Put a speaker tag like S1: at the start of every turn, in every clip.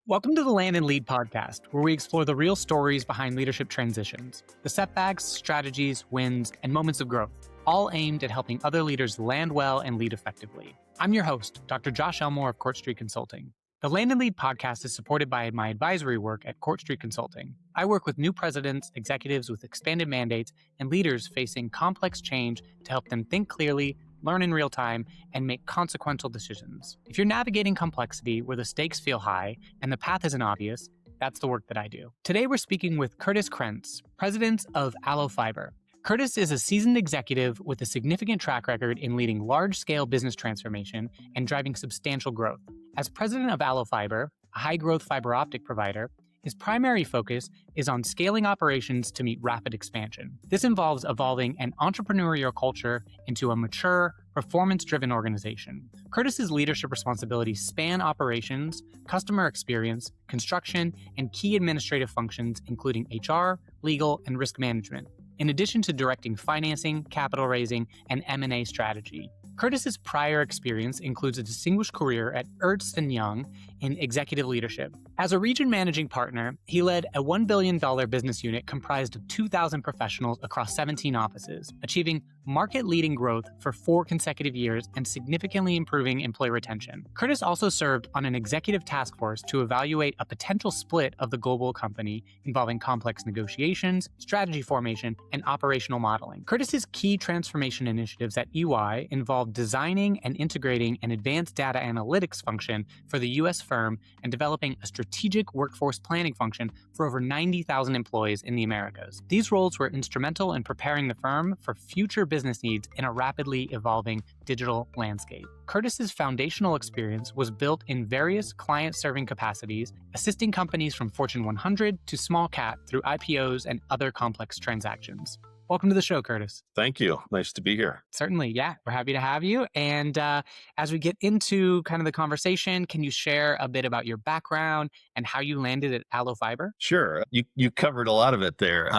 S1: Welcome to the Land and Lead podcast, where we explore the real stories behind leadership transitions, the setbacks, strategies, wins, and moments of growth, all aimed at helping other leaders land well and lead effectively. I'm your host, Dr. Josh Elmore of Court Street Consulting. The Land and Lead podcast is supported by my advisory work at Court Street Consulting. I work with new presidents, executives with expanded mandates, and leaders facing complex change to help them think clearly, learn in real time, and make consequential decisions. If you're navigating complexity where the stakes feel high and the path isn't obvious, that's the work that I do. Today, we're speaking with Kurtis Krentz, president of ALLO Fiber. Kurtis is a seasoned executive with a significant track record in leading large-scale business transformation and driving substantial growth. As president of ALLO Fiber, a high-growth fiber optic provider, his primary focus is on scaling operations to meet rapid expansion. This involves evolving an entrepreneurial culture into a mature, performance-driven organization. Kurtis's leadership responsibilities span operations, customer experience, construction, and key administrative functions, including HR, legal, and risk management, in addition to directing financing, capital raising, and M&A strategy. Kurtis's prior experience includes a distinguished career at Ernst & Young in executive leadership. As a region managing partner, he led a $1 billion business unit comprised of 2,000 professionals across 17 offices, achieving market-leading growth for 4 consecutive years and significantly improving employee retention. Kurtis also served on an executive task force to evaluate a potential split of the global company involving complex negotiations, strategy formation, and operational modeling. Kurtis's key transformation initiatives at EY involved designing and integrating an advanced data analytics function for the U.S. firm and developing a strategic workforce planning function for over 90,000 employees in the Americas. These roles were instrumental in preparing the firm for future business needs in a rapidly evolving digital landscape. Kurtis's foundational experience was built in various client-serving capacities, assisting companies from Fortune 100 to small cap through IPOs and other complex transactions. Welcome to the show, Kurtis.
S2: Thank you. Nice to be here.
S1: Certainly, yeah. We're happy to have you. And as we get into kind of the conversation, can you share a bit about your background and how you landed at ALLO Fiber?
S2: Sure. You covered a lot of it there.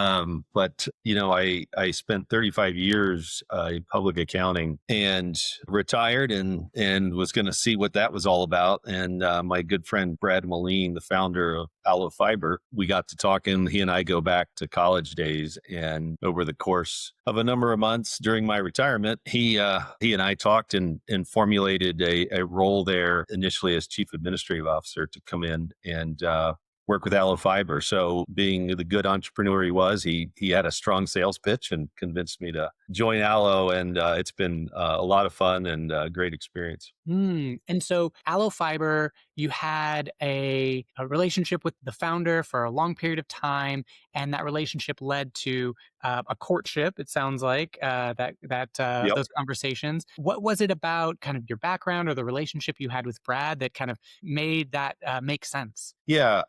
S2: But I spent 35 years in public accounting and retired and was going to see what that was all about. And my good friend, Brad Moline, the founder of ALLO Fiber, we got to talking. He and I go back to college days, and over the course of a number of months during my retirement, he and I talked and formulated a role there initially as chief administrative officer to come in and work with ALLO Fiber. So being the good entrepreneur he was, he had a strong sales pitch and convinced me to join ALLO. And it's been a lot of fun and a great experience.
S1: And so ALLO Fiber, you had a relationship with the founder for a long period of time, and that relationship led to a courtship, it sounds like,
S2: Yep.
S1: those conversations. What was it about kind of your background or the relationship you had with Brad that kind of made that make sense?
S2: Yeah.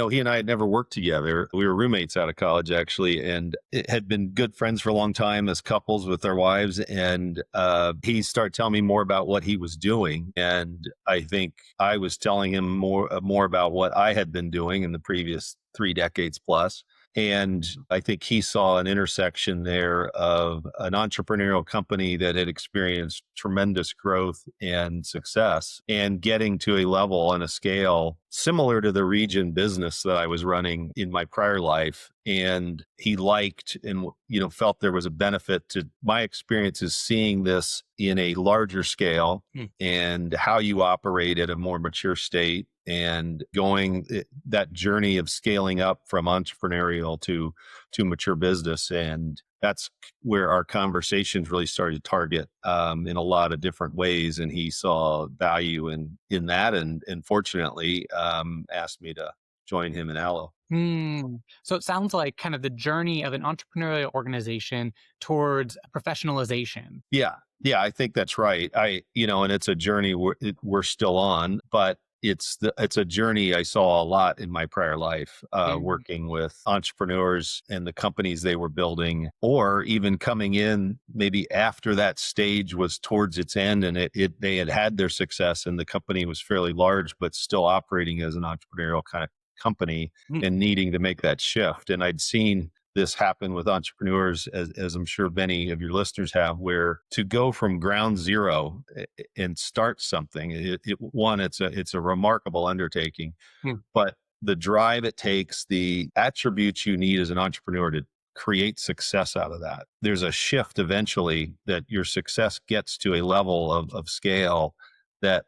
S2: He and I had never worked together. We were roommates out of college, actually, and it had been good friends for a long time as couples with their wives. And he started telling me more about what he was doing. And I think I was telling him more about what I had been doing in the previous 3 decades plus. And I think he saw an intersection there of an entrepreneurial company that had experienced tremendous growth and success and getting to a level and a scale similar to the region business that I was running in my prior life. And he liked and, felt there was a benefit to my experiences seeing this in a larger scale and how you operate at a more mature state and going that journey of scaling up from entrepreneurial to mature business. And that's where our conversations really started to target in a lot of different ways. And he saw value in that and fortunately asked me to join him in ALLO.
S1: So it sounds like kind of the journey of an entrepreneurial organization towards professionalization.
S2: Yeah, I think that's right. And it's a journey we're still on, but it's a journey I saw a lot in my prior life, working with entrepreneurs and the companies they were building, or even coming in maybe after that stage was towards its end and they had their success and the company was fairly large, but still operating as an entrepreneurial kind of company and needing to make that shift. And I'd seen this happen with entrepreneurs, as I'm sure many of your listeners have, where to go from ground zero and start something, it's a remarkable undertaking,
S1: Hmm.
S2: but the drive it takes, the attributes you need as an entrepreneur to create success out of that. There's a shift eventually that your success gets to a level of scale that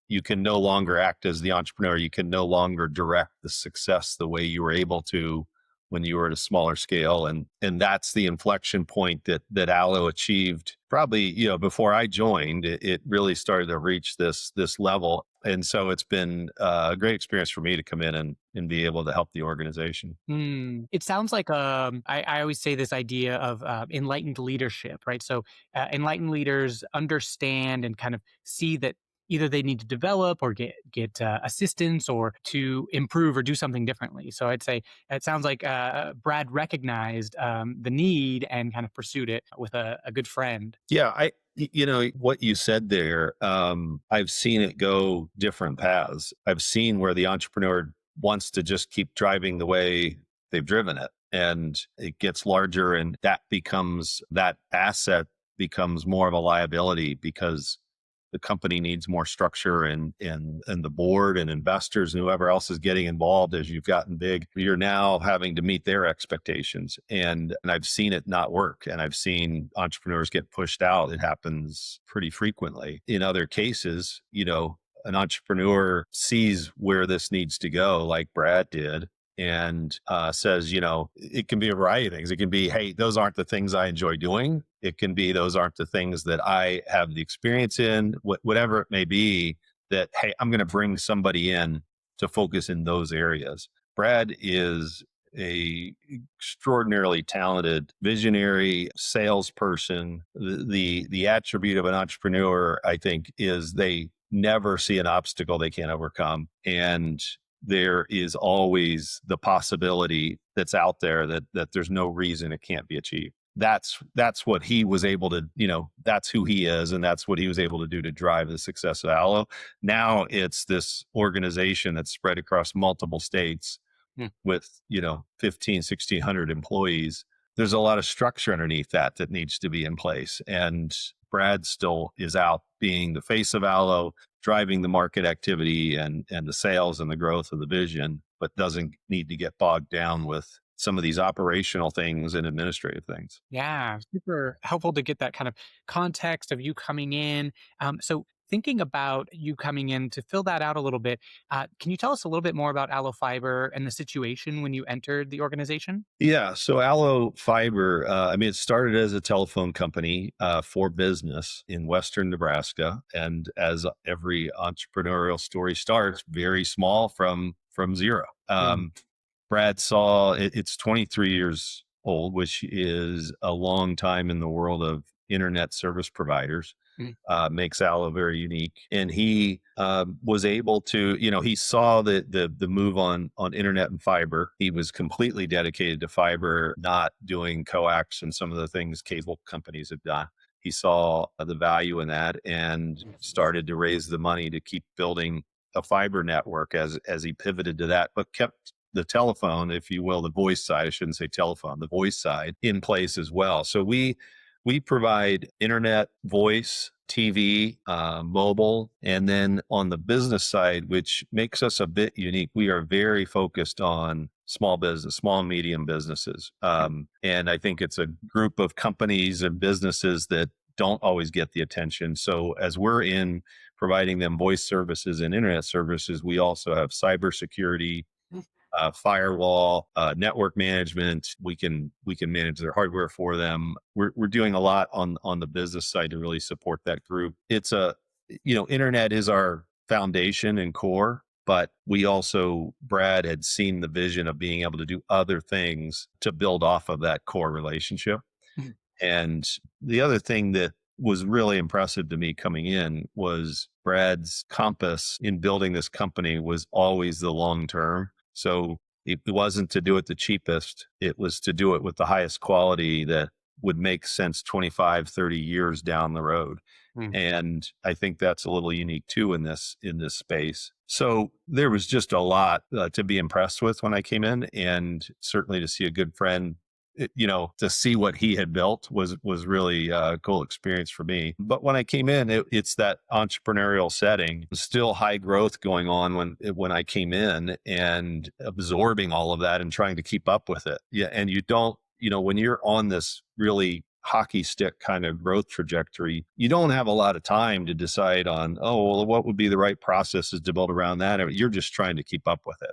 S2: you can no longer act as the entrepreneur. You can no longer direct the success the way you were able to when you were at a smaller scale. And that's the inflection point that Allo achieved probably, before I joined. It really started to reach this level. And so it's been a great experience for me to come in and be able to help the organization.
S1: It sounds like I always say this idea of enlightened leadership, right? So enlightened leaders understand and kind of see that either they need to develop or get assistance or to improve or do something differently. So I'd say it sounds like Brad recognized the need and kind of pursued it with a good friend.
S2: Yeah, what you said there, I've seen it go different paths. I've seen where the entrepreneur wants to just keep driving the way they've driven it, and it gets larger, and that asset becomes more of a liability because the company needs more structure, and the board and investors and whoever else is getting involved as you've gotten big. You're now having to meet their expectations. And I've seen it not work. And I've seen entrepreneurs get pushed out. It happens pretty frequently. In other cases, an entrepreneur sees where this needs to go, like Brad did, and says, it can be a variety of things. It can be, hey, those aren't the things I enjoy doing. It can be, those aren't the things that I have the experience in, whatever it may be, that, hey, I'm going to bring somebody in to focus in those areas. Brad is a extraordinarily talented visionary salesperson. The attribute of an entrepreneur, I think, is they never see an obstacle they can't overcome. And there is always the possibility that's out there that there's no reason it can't be achieved. That's what he was able to, that's who he is. And that's what he was able to do to drive the success of Allo. Now it's this organization that's spread across multiple states with, 1,600 employees. There's a lot of structure underneath that needs to be in place. And Brad still is out being the face of Allo, driving the market activity and the sales and the growth of the vision, but doesn't need to get bogged down with some of these operational things and administrative things.
S1: Yeah, super helpful to get that kind of context of you coming in. So thinking about you coming in to fill that out a little bit, can you tell us a little bit more about ALLO Fiber and the situation when you entered the organization?
S2: Yeah. So ALLO Fiber, it started as a telephone company for business in Western Nebraska. And as every entrepreneurial story starts, very small from zero.
S1: Mm,
S2: Brad saw it's 23 years old, which is a long time in the world of internet service providers.
S1: mm,
S2: Makes Allo very unique, and he was able to, he saw the move on internet and fiber. He was completely dedicated to fiber, not doing coax and some of the things cable companies have done. He saw the value in that and started to raise the money to keep building a fiber network as he pivoted to that, but kept the telephone, if you will, the voice side, I shouldn't say telephone, the voice side in place as well. So we provide internet, voice, TV, mobile, and then on the business side, which makes us a bit unique, we are very focused on small business, small and medium businesses. And I think it's a group of companies and businesses that don't always get the attention. So as we're in providing them voice services and internet services, we also have cybersecurity, firewall, network management. We can manage their hardware for them. We're doing a lot on the business side to really support that group. It's internet is our foundation and core, but we also, Brad had seen the vision of being able to do other things to build off of that core relationship.
S1: mm,
S2: And the other thing that was really impressive to me coming in was Brad's compass in building this company was always the long term. So it wasn't to do it the cheapest. It was to do it with the highest quality that would make sense 25, 30 years down the road.
S1: mm.
S2: And I think that's a little unique too in this space. So there was just a lot to be impressed with when I came in, and certainly to see a good friend to see what he had built was really a cool experience for me. But when I came in, it's that entrepreneurial setting, still high growth going on when I came in, and absorbing all of that and trying to keep up with it. Yeah, and you don't, when you're on this really hockey stick kind of growth trajectory, you don't have a lot of time to decide on, oh, well, what would be the right processes to build around that. I mean, you're just trying to keep up with it.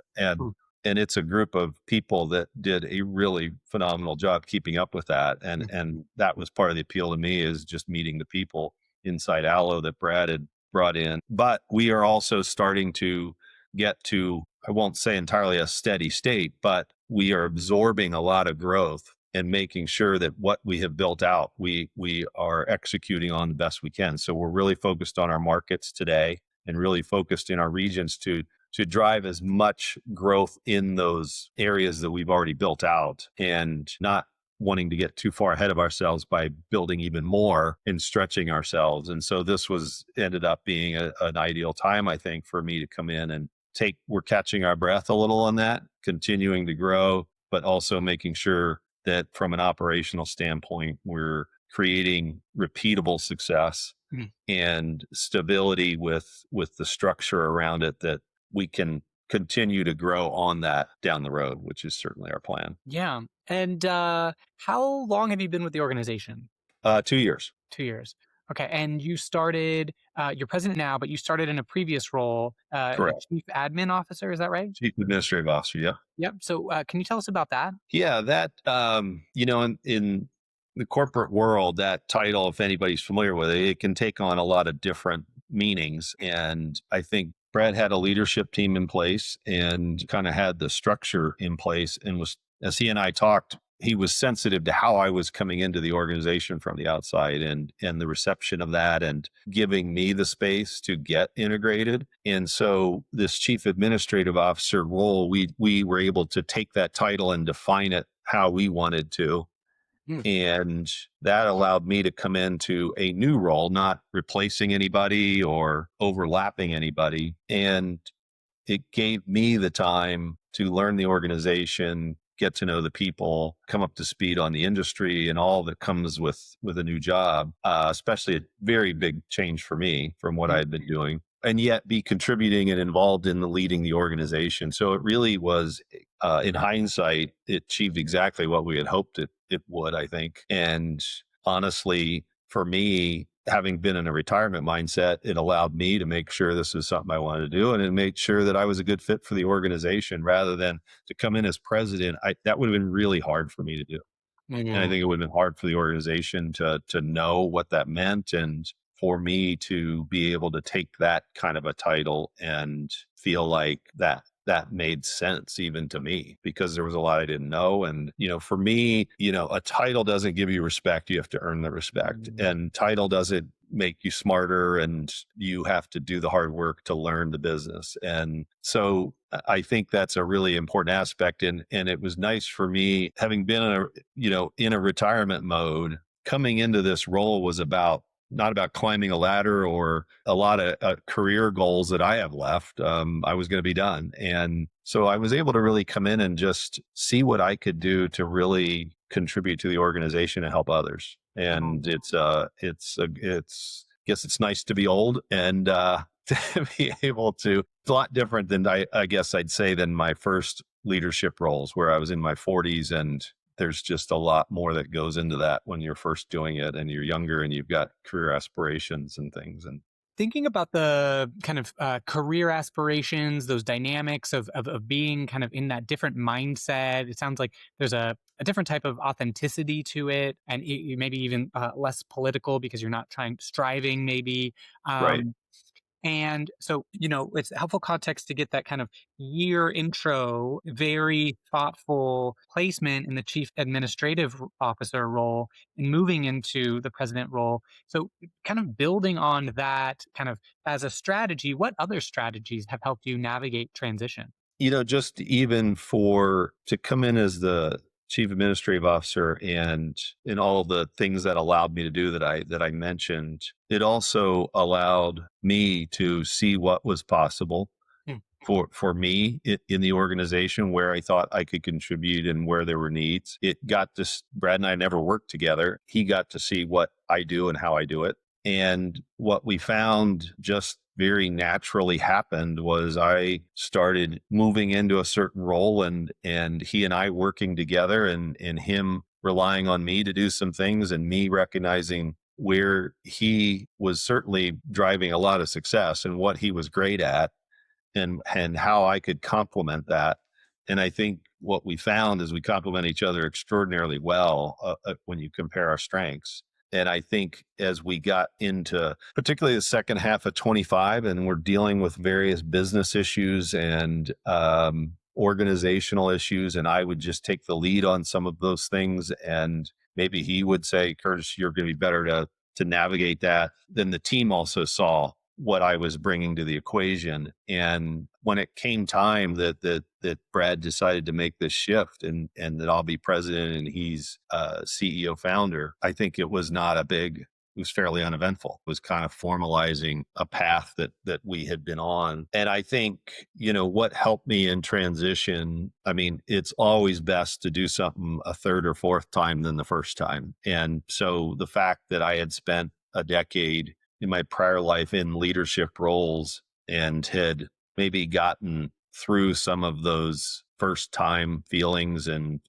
S2: And it's a group of people that did a really phenomenal job keeping up with that. And that was part of the appeal to me, is just meeting the people inside ALLO that Brad had brought in. But we are also starting to get to, I won't say entirely a steady state, but we are absorbing a lot of growth and making sure that what we have built out, we are executing on the best we can. So we're really focused on our markets today, and really focused in our regions to drive as much growth in those areas that we've already built out, and not wanting to get too far ahead of ourselves by building even more and stretching ourselves. And so this ended up being an ideal time, I think, for me to come in and we're catching our breath a little on that, continuing to grow, but also making sure that from an operational standpoint, we're creating repeatable success and stability with the structure around it, that we can continue to grow on that down the road, which is certainly our plan.
S1: Yeah. And how long have you been with the organization?
S2: 2 years.
S1: 2 years. Okay. And you started, you're president now, but you started in a previous role,
S2: Correct.
S1: chief admin officer. Is that right?
S2: Chief Administrative Officer. Yeah.
S1: Yep. So can you tell us about that?
S2: Yeah. That, in the corporate world, that title, if anybody's familiar with it, it can take on a lot of different meanings. And I think Brad had a leadership team in place and kind of had the structure in place, and as he and I talked, he was sensitive to how I was coming into the organization from the outside, and the reception of that, and giving me the space to get integrated. And so this chief administrative officer role, we were able to take that title and define it how we wanted to. And that allowed me to come into a new role, not replacing anybody or overlapping anybody. And it gave me the time to learn the organization, get to know the people, come up to speed on the industry and all that comes with a new job, especially a very big change for me from what I had been doing, and yet be contributing and involved in leading the organization. So it really was, in hindsight, it achieved exactly what we had hoped it would, I think. And honestly, for me, having been in a retirement mindset, it allowed me to make sure this is something I wanted to do, and it made sure that I was a good fit for the organization, rather than to come in as president. That would have been really hard for me to do. And I think it would have been hard for the organization to know what that meant, and for me to be able to take that kind of a title and feel like that made sense even to me, because there was a lot I didn't know. And, for me, a title doesn't give you respect. You have to earn the respect. And title doesn't make you smarter, and you have to do the hard work to learn the business. And so I think that's a really important aspect. And it was nice for me, having been in a retirement mode, coming into this role was not about climbing a ladder or a lot of career goals that I have left. I was going to be done. And so I was able to really come in and just see what I could do to really contribute to the organization and help others. And I guess it's nice to be old and to be able to, it's a lot different than I guess I'd say than my first leadership roles, where I was in my 40s, and there's just a lot more that goes into that when you're first doing it and you're younger and you've got career aspirations and things. And
S1: Thinking about the kind of career aspirations, those dynamics of being kind of in that different mindset, it sounds like there's a different type of authenticity to it, and maybe even less political, because you're not striving maybe.
S2: right.
S1: And so, it's helpful context to get that kind of year intro, very thoughtful placement in the chief administrative officer role and moving into the president role. So kind of building on that kind of as a strategy, what other strategies have helped you navigate transition?
S2: Just even to come in as the chief administrative officer, and in all the things that allowed me to do that I mentioned, it also allowed me to see what was possible. for me in the organization, where I thought I could contribute and where there were needs. It got to, Brad and I never worked together. He got to see what I do and how I do it. And what we found just very naturally happened was I started moving into a certain role, and he and I working together, and him relying on me to do some things, and me recognizing where he was certainly driving a lot of success and what he was great at, and how I could complement that. And I think what we found is we complement each other extraordinarily well when you compare our strengths. And I think as we got into particularly the second half of 25, and we're dealing with various business issues and organizational issues, and I would just take the lead on some of those things, and maybe he would say, Kurtis, you're going to be better to navigate that. Then the team also saw what I was bringing to the equation. And when it came time that Brad decided to make this shift, and that I'll be president and he's CEO founder, I think it was not it was fairly uneventful. It was kind of formalizing a path that we had been on. And I think, what helped me in transition, I mean, it's always best to do something a third or fourth time than the first time. And so the fact that I had spent a decade in my prior life in leadership roles and had maybe gotten through some of those first time feelings and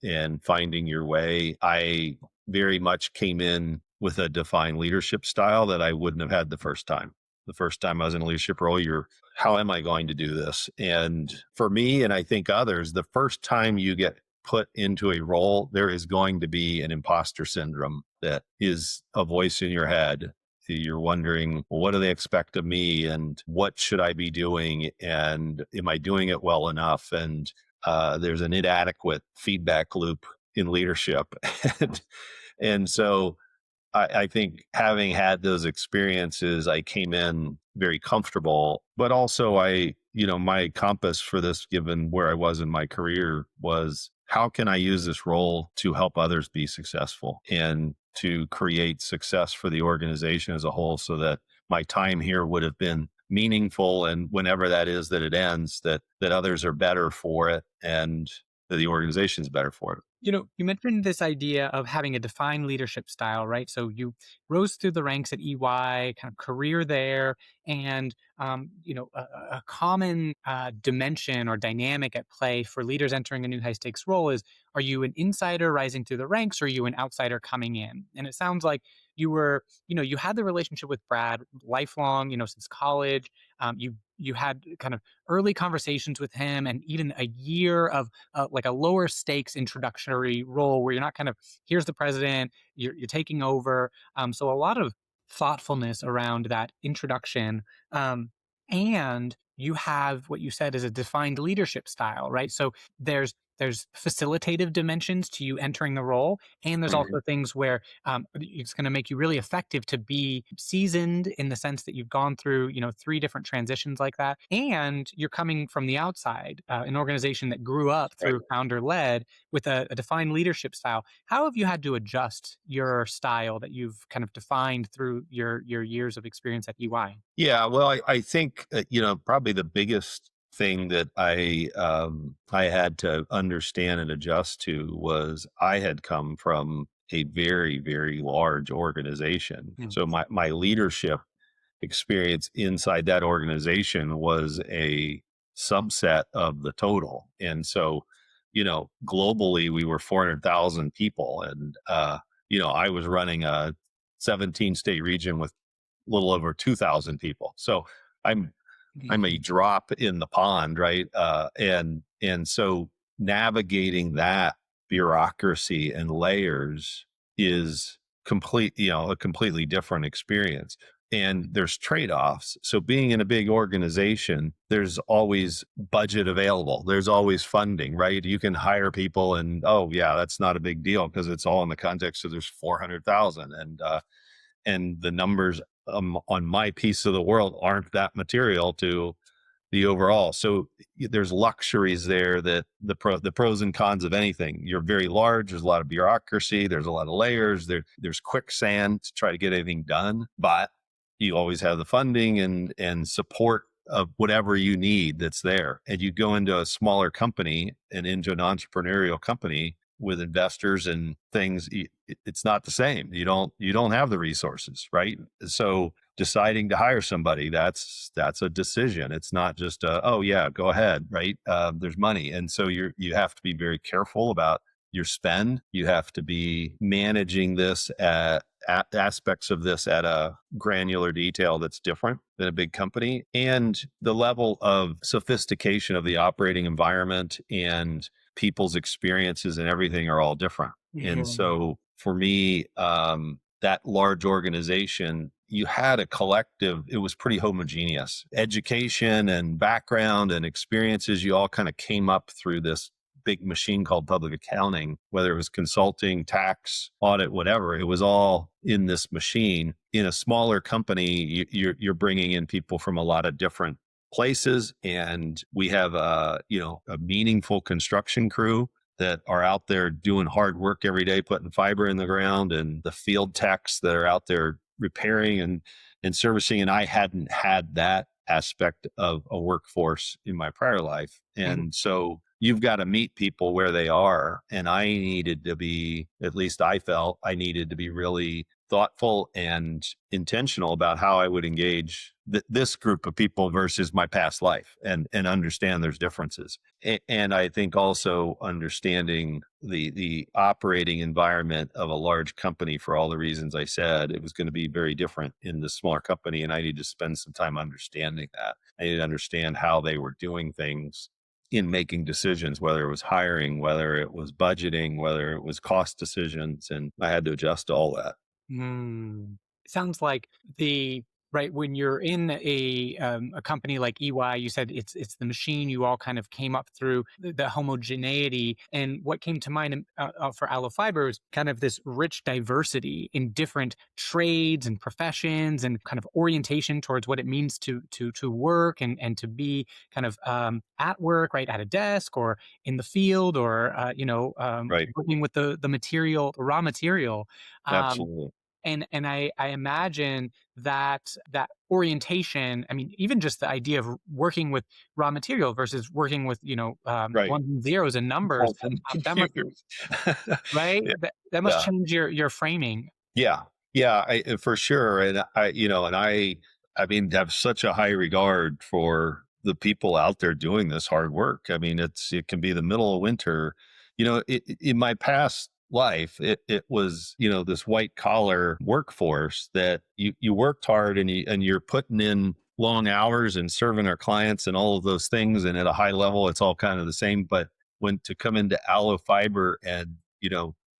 S2: finding your way, I very much came in with a defined leadership style that I wouldn't have had the first time. The first time I was in a leadership role, how am I going to do this? And for me, and I think others, the first time you get put into a role, there is going to be an imposter syndrome that is a voice in your head. You're wondering, well, what do they expect of me? And what should I be doing? And am I doing it well enough? And there's an inadequate feedback loop in leadership. and so I think having had those experiences, I came in very comfortable, but also my compass for this, given where I was in my career, was how can I use this role to help others be successful and to create success for the organization as a whole, so that my time here would have been meaningful, and whenever that is that it ends, that others are better for it and that the organization's better for it.
S1: You mentioned this idea of having a defined leadership style, right? So you rose through the ranks at EY, kind of career there, and a common dimension or dynamic at play for leaders entering a new high stakes role is: are you an insider rising through the ranks, or are you an outsider coming in? And it sounds like you were, you had the relationship with Brad lifelong, since college. You had kind of early conversations with him, and even a year of like a lower stakes introductory role where you're not kind of, here's the president, you're taking over. So a lot of thoughtfulness around that introduction. And you have what you said is a defined leadership style, right? So there's facilitative dimensions to you entering the role, and there's also things where it's going to make you really effective to be seasoned in the sense that you've gone through 3 different transitions like that, and you're coming from the outside, an organization that grew up through founder led with a defined leadership style. How have you had to adjust your style that you've kind of defined through your years of experience at EY?
S2: Yeah, well, I think probably the biggest thing that I had to understand and adjust to was I had come from a very, very large organization. So my leadership experience inside that organization was a subset of the total. And so, globally we were 400,000 people, and I was running a 17 state region with a little over 2,000 people. So I'm a drop in the pond, right? And so navigating that bureaucracy and layers is a completely different experience. And there's trade-offs. So being in a big organization, there's always budget available. There's always funding, right? You can hire people, and oh yeah, that's not a big deal because it's all in the context of there's 400,000, and the numbers on my piece of the world aren't that material to the overall. So there's luxuries there, that the pros and cons of anything. You're very large. There's a lot of bureaucracy. There's a lot of layers. There's quicksand to try to get anything done, but you always have the funding and support of whatever you need that's there. And you go into a smaller company and into an entrepreneurial company with investors and things, it's not the same. You don't have the resources, right? So deciding to hire somebody, that's a decision. It's not just oh yeah, go ahead, right? There's money, and so you have to be very careful about your spend. You have to be managing this at aspects of this at a granular detail that's different than a big company, and the level of sophistication of the operating environment and people's experiences and everything are all different. And
S1: Mhm.
S2: so for me, that large organization, you had a collective, it was pretty homogeneous. Education and background and experiences, you all kind of came up through this big machine called public accounting, whether it was consulting, tax, audit, whatever. It was all in this machine. In a smaller company, you're bringing in people from a lot of different places, and we have a meaningful construction crew that are out there doing hard work every day, putting fiber in the ground, and the field techs that are out there repairing and servicing. And I hadn't had that aspect of a workforce in my prior life.
S1: Mhm.
S2: And so you've got to meet people where they are. And I needed to be, at least I felt I needed to be really thoughtful and intentional about how I would engage this group of people versus my past life, and understand there's differences. And I think also understanding the operating environment of a large company, for all the reasons I said, it was going to be very different in the smaller company. And I need to spend some time understanding that. I need to understand how they were doing things in making decisions, whether it was hiring, whether it was budgeting, whether it was cost decisions. And I had to adjust to all that.
S1: Mm. It sounds like the right when you're in a company like EY, you said it's the machine. You all kind of came up through the homogeneity, and what came to mind for Allo Fiber is kind of this rich diversity in different trades and professions, and kind of orientation towards what it means to work and to be kind of at work, right, at a desk or in the field, or
S2: Right.
S1: working with the material, the raw material. Um,
S2: Absolutely.
S1: and I imagine that orientation, I mean, even just the idea of working with raw material versus working with,
S2: Right.
S1: ones and zeros and numbers,
S2: All from
S1: that must,
S2: computers.
S1: right?
S2: Yeah.
S1: That must
S2: Yeah.
S1: change your framing.
S2: Yeah. Yeah, for sure. And I mean, have such a high regard for the people out there doing this hard work. I mean, it can be the middle of winter. In my past life, it was, this white collar workforce that you worked hard, and you're putting in long hours and serving our clients and all of those things. And at a high level, it's all kind of the same. But when to come into Allo Fiber and,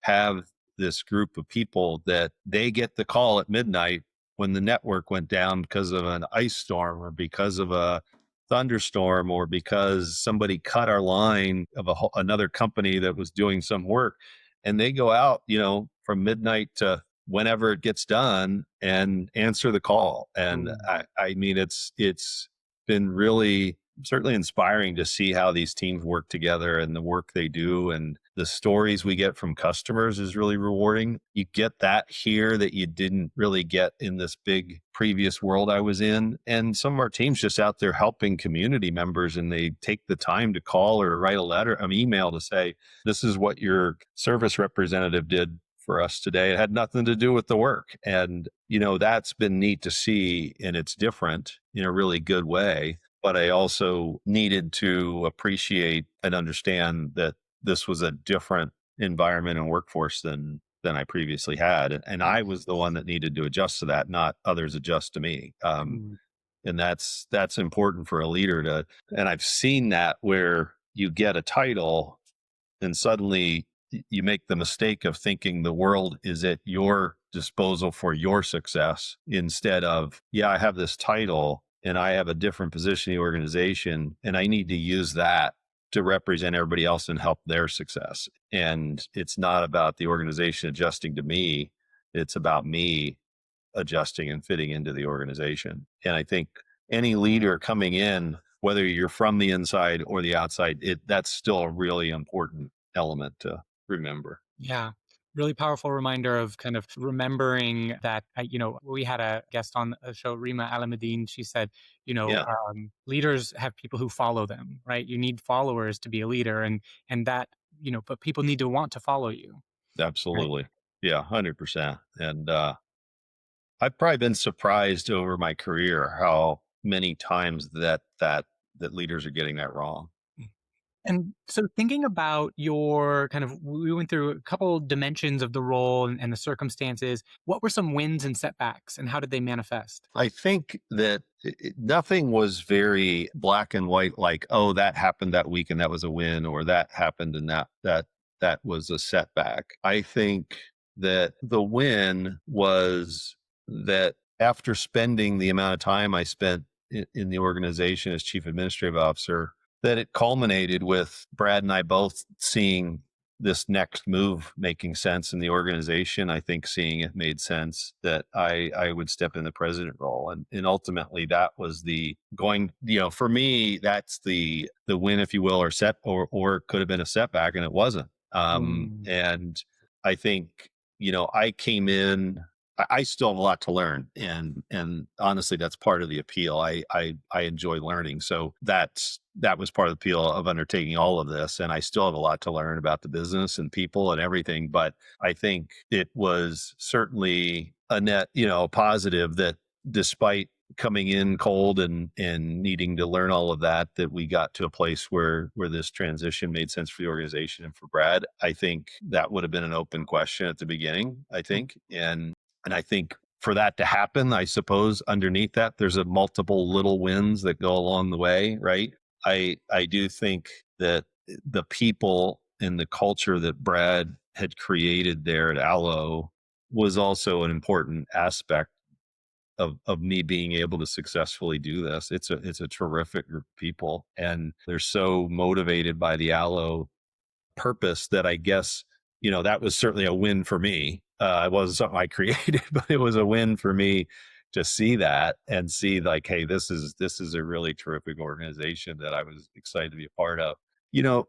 S2: have this group of people that they get the call at midnight when the network went down because of an ice storm, or because of a thunderstorm, or because somebody cut our line of another company that was doing some work, and they go out, from midnight to whenever it gets done and answer the call. And
S1: Mm.
S2: I mean, it's been really certainly inspiring to see how these teams work together and the work they do, and the stories we get from customers is really rewarding. You get that here that you didn't really get in this big previous world I was in. And some of our teams just out there helping community members, and they take the time to call or write a letter, an email to say, this is what your service representative did for us today. It had nothing to do with the work. And, that's been neat to see, and it's different in a really good way. But I also needed to appreciate and understand that this was a different environment and workforce than I previously had. And I was the one that needed to adjust to that, not others adjust to me.
S1: Mm.
S2: And that's important for a leader to, and I've seen that where you get a title and suddenly you make the mistake of thinking the world is at your disposal for your success, instead of, yeah, I have this title and I have a different position in the organization, and I need to use that to represent everybody else and help their success. And it's not about the organization adjusting to me. It's about me adjusting and fitting into the organization. And I think any leader coming in, whether you're from the inside or the outside, that's still a really important element to remember.
S1: Yeah. Really powerful reminder of kind of remembering that, we had a guest on a show, Rima Alamuddin. She said,
S2: Yeah,
S1: leaders have people who follow them, right? You need followers to be a leader, and that, but people need to want to follow you, right?
S2: absolutely. Yeah, 100%. And I've probably been surprised over my career how many times that leaders are getting that wrong.
S1: And so thinking about your kind of, we went through a couple dimensions of the role and the circumstances. What were some wins and setbacks, and how did they manifest?
S2: I think that nothing was very black and white, like, oh, that happened that week and that was a win, or that happened and that was a setback. I think that the win was that after spending the amount of time I spent in the organization as chief administrative officer, that it culminated with Brad and I both seeing this next move making sense in the organization. I think seeing it made sense that I would step in the president role. And ultimately that was the going, for me, that's the win, if you will, or it could have been a setback, and it wasn't.
S1: Mm,
S2: And I think, I came in, I still have a lot to learn. And honestly, that's part of the appeal. I enjoy learning. So that was part of the appeal of undertaking all of this. And I still have a lot to learn about the business and people and everything. But I think it was certainly a net, positive that despite coming in cold and needing to learn all of that we got to a place where this transition made sense for the organization and for Brad. I think that would have been an open question at the beginning, I
S1: mm,
S2: think. And I think for that to happen, I suppose underneath that, there's a multiple little wins that go along the way, right? I do think that the people and the culture that Brad had created there at Allo was also an important aspect of me being able to successfully do this. It's a terrific group of people, and they're so motivated by the Allo purpose that I guess, that was certainly a win for me. It wasn't something I created, but it was a win for me to see that and see like, hey, this is a really terrific organization that I was excited to be a part of.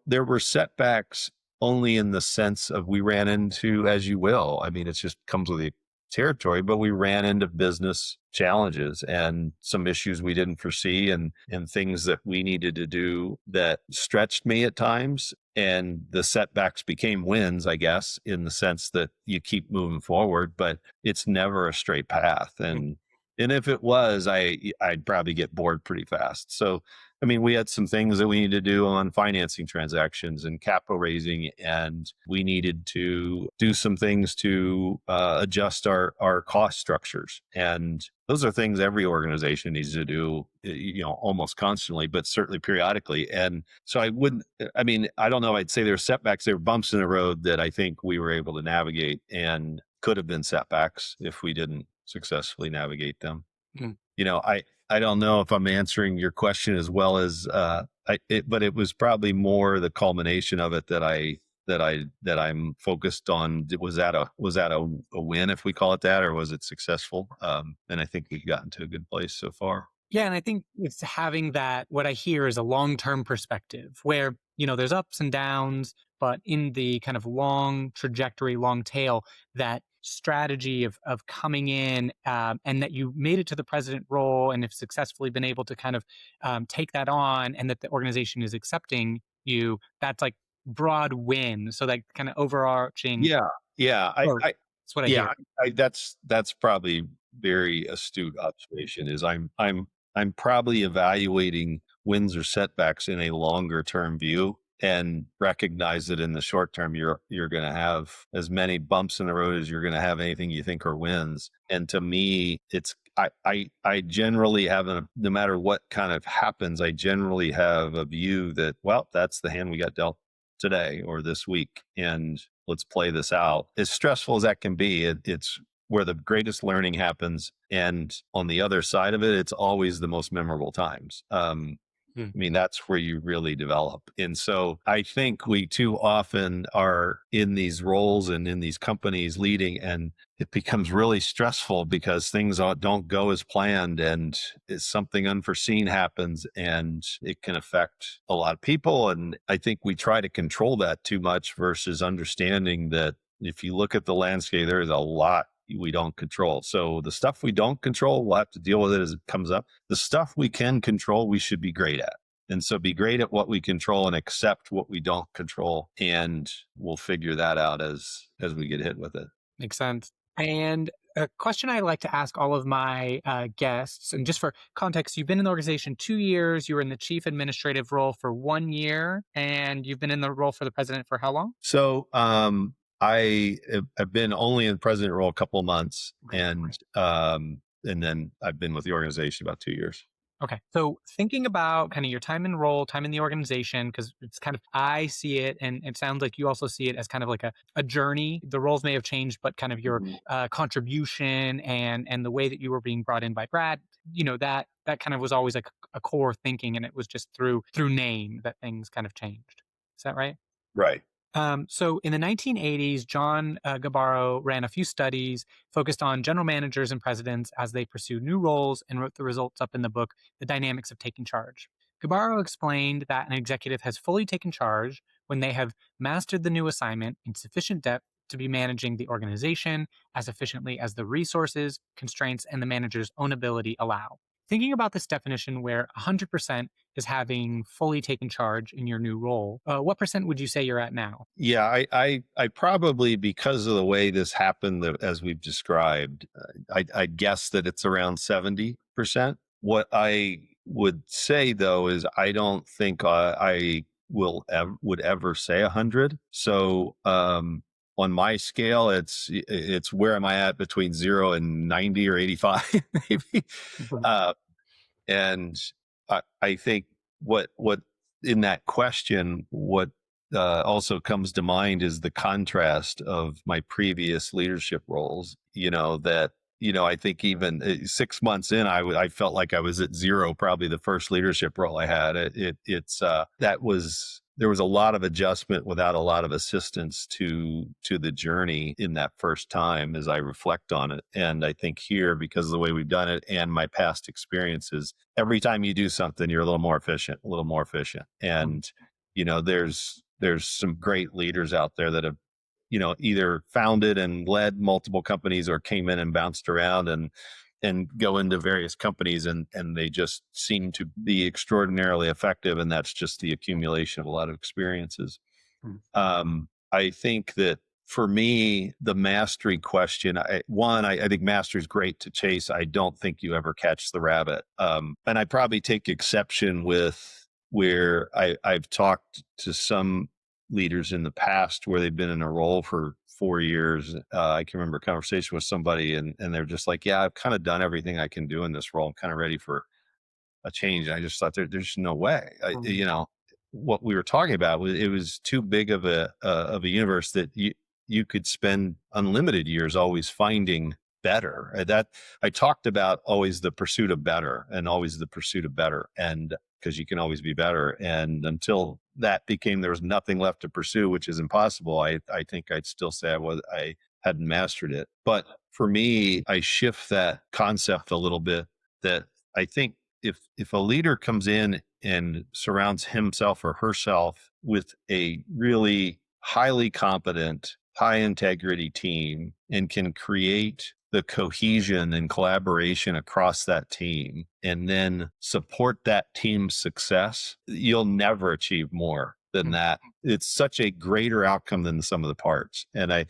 S2: There were setbacks only in the sense of we ran into, as you will. I mean, it just comes with the territory, but we ran into business challenges and some issues we didn't foresee and things that we needed to do that stretched me at times. And the setbacks became wins, I guess, in the sense that you keep moving forward, but it's never a straight path.
S1: mm.
S2: And if it was, I'd probably get bored pretty fast. So I mean, we had some things that we needed to do on financing transactions and capital raising, and we needed to do some things to adjust our cost structures. And those are things every organization needs to do, almost constantly, but certainly periodically. And so I mean, I don't know, I'd say there were setbacks, there were bumps in the road that I think we were able to navigate and could have been setbacks if we didn't successfully navigate them.
S1: Mm.
S2: I don't know if I'm answering your question as well as but it was probably more the culmination of it that I'm focused on. Was that a win, if we call it that, or was it successful? And I think we've gotten to a good place so far.
S1: Yeah, and I think it's having that, what I hear is a long-term perspective where, there's ups and downs, but in the kind of long trajectory, long tail, that strategy of coming in, and that you made it to the president role and have successfully been able to kind of take that on, and that the organization is accepting you, that's like broad win. So that kind of overarching
S2: Yeah, yeah,
S1: growth. That's what I
S2: yeah,
S1: hear.
S2: that's probably very astute observation. Is I'm probably evaluating wins or setbacks in a longer term view, and recognize that in the short term you're going to have as many bumps in the road as you're going to have anything you think are wins. And to me, it's I generally have no matter what kind of happens, I generally have a view that, well, that's the hand we got dealt today or this week, and let's play this out. As stressful as that can be, it's where the greatest learning happens. And on the other side of it, it's always the most memorable times.
S1: Mm.
S2: I mean, that's where you really develop. And so I think we too often are in these roles and in these companies leading, and it becomes really stressful because things don't go as planned, and something unforeseen happens and it can affect a lot of people. And I think we try to control that too much versus understanding that if you look at the landscape, there is a lot we don't control. So the stuff we don't control, we'll have to deal with it as it comes up. The stuff we can control, we should be great at. And so be great at what we control and accept what we don't control. And we'll figure that out as we get hit with it.
S1: Makes sense. And a question I like to ask all of my guests, and just for context, you've been in the organization 2 years, you were in the chief administrative role for 1 year, and you've been in the role for the president for how long?
S2: So I've been only in the president role a couple of months, and then I've been with the organization about 2 years.
S1: Okay. So thinking about kind of your time in role, time in the organization, because it's kind of, I see it, and it sounds like you also see it as kind of like a journey. The roles may have changed, but kind of your contribution and the way that you were being brought in by Brad, that kind of was always like a core thinking, and it was just through name that things kind of changed. Is that right?
S2: Right.
S1: So in the 1980s, John Gabaro ran a few studies focused on general managers and presidents as they pursued new roles and wrote the results up in the book, The Dynamics of Taking Charge. Gabaro explained that an executive has fully taken charge when they have mastered the new assignment in sufficient depth to be managing the organization as efficiently as the resources, constraints, and the manager's own ability allow. Thinking about this definition where 100% is having fully taken charge in your new role, what percent would you say you're at now?
S2: Yeah, I probably, because of the way this happened, as we've described, I guess that it's around 70%. What I would say though is I don't think I would ever say 100. So on my scale, it's where am I at between 0 and 90 or 85 maybe. Uh, and I think what in that question, what also comes to mind is the contrast of my previous leadership roles. I think even 6 months in, I felt like I was at 0. Probably the first leadership role I had. There was a lot of adjustment without a lot of assistance to the journey in that first time as I reflect on it. And I think here, because of the way we've done it and my past experiences, every time you do something, you're a little more efficient, a little more efficient. And, there's some great leaders out there that have, either founded and led multiple companies or came in and bounced around and go into various companies and they just seem to be extraordinarily effective. And that's just the accumulation of a lot of experiences. I think that for me, the mastery question, I think mastery is great to chase. I don't think you ever catch the rabbit. And I probably take exception with where I've talked to some leaders in the past where they've been in a role for 4 years. I can remember a conversation with somebody and they're just like, yeah, I've kind of done everything I can do in this role. I'm kind of ready for a change. And I just thought there's no way, what we were talking about was it was too big of a universe that you could spend unlimited years always finding better. That I talked about always the pursuit of better and always the pursuit of better. And because you can always be better. And until that became, there was nothing left to pursue, which is impossible. I think I'd still say I hadn't mastered it. But for me, I shift that concept a little bit that I think if a leader comes in and surrounds himself or herself with a really highly competent, high integrity team and can create the cohesion and collaboration across that team and then support that team's success, you'll never achieve more than that. It's such a greater outcome than the sum of the parts. And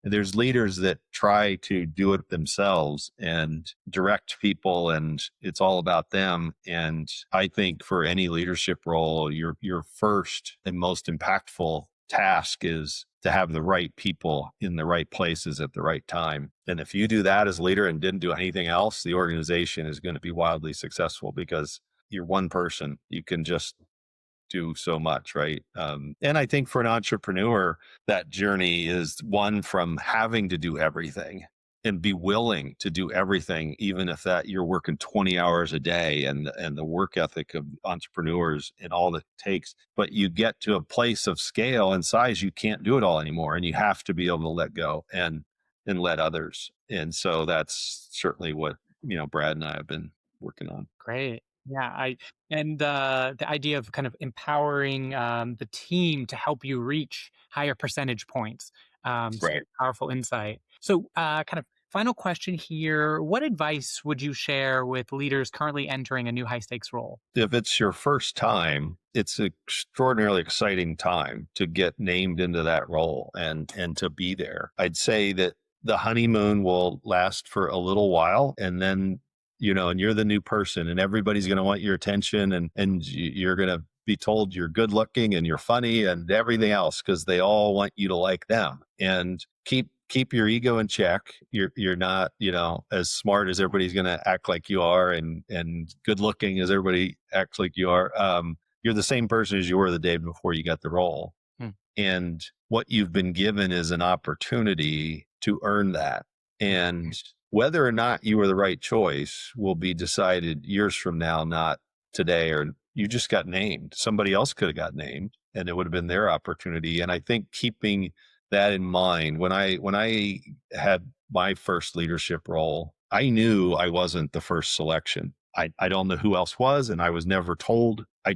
S2: there's leaders that try to do it themselves and direct people and it's all about them. And I think for any leadership role, your first and most impactful task is to have the right people in the right places at the right time. And if you do that as a leader and didn't do anything else, the organization is going to be wildly successful because you're one person. You can just do so much, right? And I think for an entrepreneur, that journey is one from having to do everything and be willing to do everything, even if that you're working 20 hours a day and the work ethic of entrepreneurs and all that it takes. But you get to a place of scale and size, you can't do it all anymore. And you have to be able to let go and let others. And so that's certainly what, Brad and I have been working on.
S1: Great. Yeah, the idea of kind of empowering the team to help you reach higher percentage points. Super
S2: Right.
S1: powerful insight. So, kind of final question here: what advice would you share with leaders currently entering a new high stakes role?
S2: If it's your first time, it's an extraordinarily exciting time to get named into that role and to be there. I'd say that the honeymoon will last for a little while, and then and you're the new person, and everybody's going to want your attention, and you're going to be told you're good looking and you're funny and everything else because they all want you to like them. And keep your ego in check. You're not, as smart as everybody's going to act like you are, and good looking as everybody acts like you are. You're the same person as you were the day before you got the role.
S1: Hmm.
S2: And what you've been given is an opportunity to earn that. And whether or not you were the right choice will be decided years from now, not today. Or you just got named. Somebody else could have got named and it would have been their opportunity. And I think keeping that in mind, when I had my first leadership role, I knew I wasn't the first selection. I don't know who else was, and I was never told. I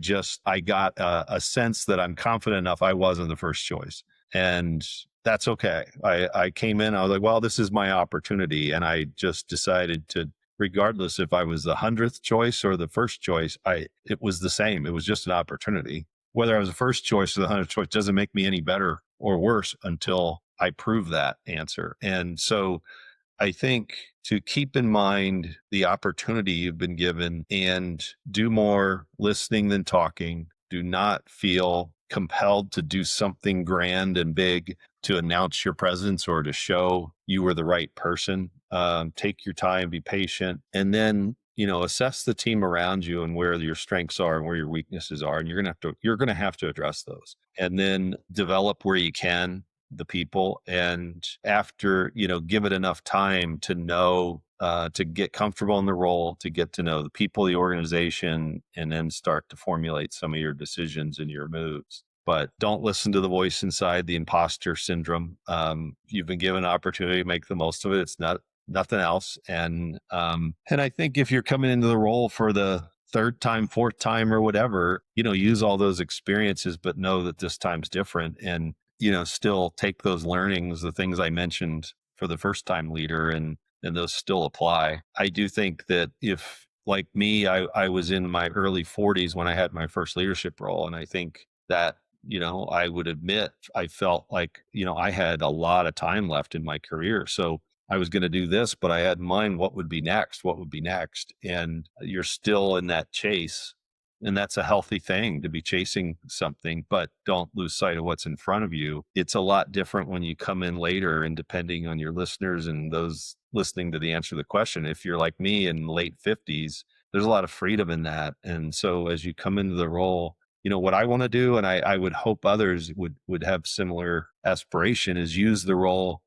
S2: got a sense that I'm confident enough I wasn't the first choice, and that's okay. I came in, I was like, well, this is my opportunity, and I just decided to, regardless if I was the 100th choice or the first choice, it was the same. It was just an opportunity. Whether I was the first choice or the 100th choice doesn't make me any better or worse until I prove that answer. And so I think to keep in mind the opportunity you've been given and do more listening than talking. Do not feel compelled to do something grand and big to announce your presence or to show you were the right person. Take your time, be patient, and then assess the team around you and where your strengths are and where your weaknesses are, and you're gonna have to address those, and then develop where you can the people. And after give it enough time to know, to get comfortable in the role, to get to know the people, the organization, and then start to formulate some of your decisions and your moves. But don't listen to the voice inside, the imposter syndrome. You've been given an opportunity to make the most of it. It's not nothing else. And I think if you're coming into the role for the third time, fourth time, or whatever, use all those experiences, but know that this time's different. And still take those learnings, the things I mentioned for the first time leader, and those still apply. I do think that if, like me, I was in my early 40s when I had my first leadership role. And I think that, I would admit, I felt like, I had a lot of time left in my career. So I was going to do this, but I had in mind what would be next, what would be next. And you're still in that chase, and that's a healthy thing, to be chasing something, but don't lose sight of what's in front of you. It's a lot different when you come in later, and depending on your listeners and those listening to the answer to the question, if you're like me in late 50s, there's a lot of freedom in that. And so as you come into the role, what I want to do, and I would hope others would have similar aspiration, is use the role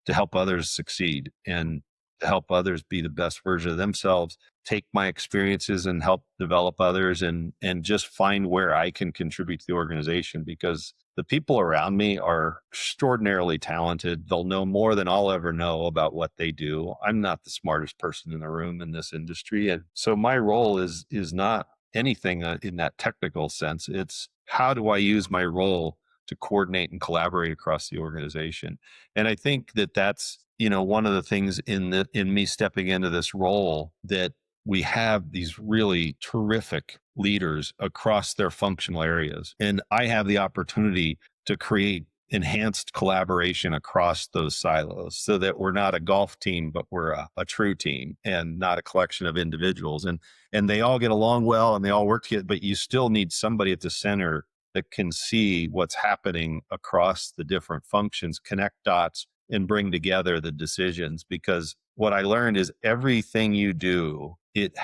S2: to help others succeed and to help others be the best version of themselves. Take my experiences and help develop others, and just find where I can contribute to the organization, because the people around me are extraordinarily talented. They'll know more than I'll ever know about what they do. I'm not the smartest person in the room in this industry. And so my role is not anything in that technical sense. It's how do I use my role to coordinate and collaborate across the organization. And I think that that's, one of the things in me stepping into this role, that we have these really terrific leaders across their functional areas. And I have the opportunity to create enhanced collaboration across those silos, so that we're not a golf team, but we're a true team, and not a collection of individuals. And they all get along well and they all work together, but you still need somebody at the center that can see what's happening across the different functions, connect dots, and bring together the decisions. Because what I learned is everything you do, it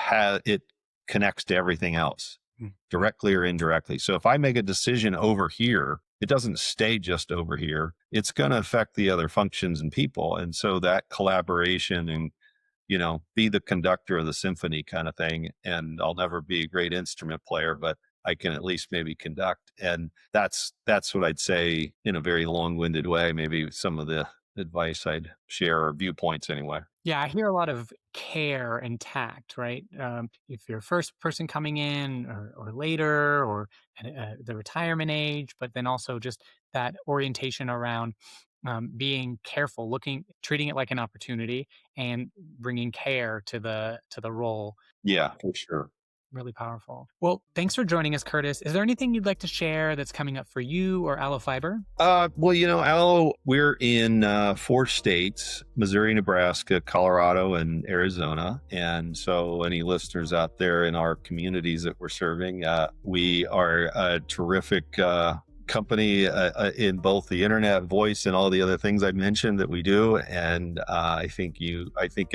S2: connects to everything else, directly or indirectly. So if I make a decision over here, it doesn't stay just over here. It's going to affect the other functions and people. And so that collaboration and, be the conductor of the symphony kind of thing. And I'll never be a great instrument player, but I can at least maybe conduct. And that's what I'd say in a very long-winded way. Maybe some of the advice I'd share, or viewpoints anyway.
S1: Yeah, I hear a lot of care and tact, right? If you're first person coming in or later or at the retirement age, but then also just that orientation around being careful, treating it like an opportunity and bringing care to the role.
S2: Yeah, for sure.
S1: Really powerful. Well, thanks for joining us, Curtis. Is there anything you'd like to share that's coming up for you or ALLO Fiber?
S2: Well, ALLO, we're in 4 states: Missouri, Nebraska, Colorado, and Arizona. And so any listeners out there in our communities that we're serving, we are a terrific company in both the internet, voice, and all the other things I mentioned that we do. And I think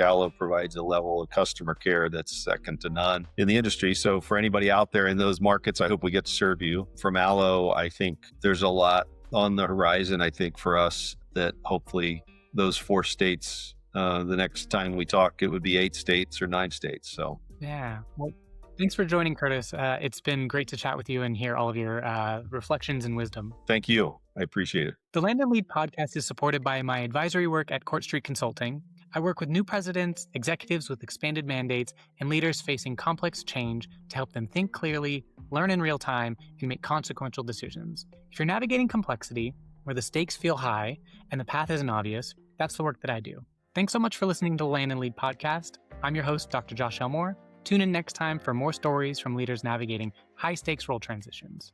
S2: ALLO provides a level of customer care that's second to none in the industry. So for anybody out there in those markets, I hope we get to serve you. From ALLO, I think there's a lot on the horizon. I think for us that hopefully those 4 states, the next time we talk, it would be 8 states or 9 states. So
S1: yeah. Well, thanks for joining, Curtis. It's been great to chat with you and hear all of your reflections and wisdom.
S2: thank you. I appreciate it.
S1: The Land and Lead podcast is supported by my advisory work at Court Street Consulting. I work with new presidents, executives with expanded mandates, and leaders facing complex change to help them think clearly, learn in real time, and make consequential decisions. If you're navigating complexity, where the stakes feel high and the path isn't obvious, that's the work that I do. Thanks so much for listening to the Land and Lead podcast. I'm your host, Dr. Josh Elmore. Tune in next time for more stories from leaders navigating high-stakes role transitions.